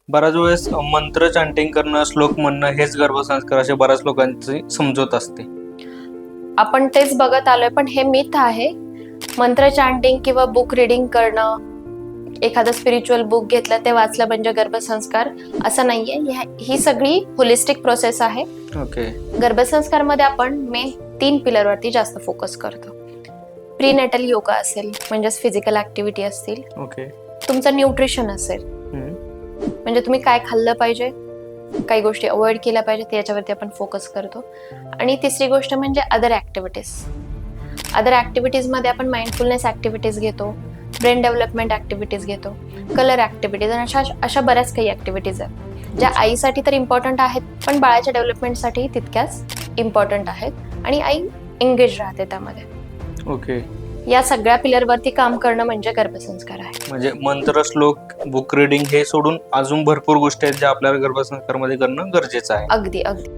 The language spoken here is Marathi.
बऱ्याच वेळेस मंत्र चांटिंग करणं, श्लोक म्हणणं हेच गर्भसंस्कार असे बऱ्याच लोकांची समजूत असते. आपण तेच बघत आलोय, पण हे मिथ आहे. मंत्र चांटिंग किंवा बुक रिडिंग करणं, एखादं स्पिरिच्युअल बुक घेतलं ते वाचलं म्हणजे गर्भसंस्कार, असं नाहीये. ही सगळी होलिस्टिक प्रोसेस आहे. ओके. गर्भसंस्कार मध्ये आपण मेन 3 पिलरवरती जास्त फोकस करतो. प्रीनेटल योगा असेल, म्हणजेच फिजिकल ऍक्टिव्हिटी असतील. ओके. तुमचं न्यूट्रिशन असेल, म्हणजे तुम्ही काय खाल्लं पाहिजे, काही गोष्टी अवॉइड केल्या पाहिजे, त्याच्यावरती आपण फोकस करतो. आणि तिसरी गोष्ट म्हणजे अदर ऍक्टिव्हिटीज. अदर ऍक्टिव्हिटीज मध्ये आपण माइंडफुलनेस ऍक्टिव्हिटीज घेतो, ब्रेन डेव्हलपमेंट ऍक्टिव्हिटीज घेतो, कलर ऍक्टिव्हिटीज, आणि अशा बऱ्याच काही ऍक्टिव्हिटीज आहेत ज्या आईसाठी तर इम्पॉर्टंट आहेत, पण बाळाच्या डेव्हलपमेंटसाठी तितक्याच इम्पॉर्टंट आहेत, आणि आई एंगेज राहते त्यामध्ये. ओके. या सगळ्या पिलरवरती काम करणं म्हणजे गर्भसंस्कार आहे. म्हणजे मंत्र, श्लोक, बुक रिडिंग हे सोडून अजून भरपूर गोष्टी आहेत ज्या आपल्याला गर्भसंस्कार मध्ये करणं गरजेचं आहे. अगदी अगदी.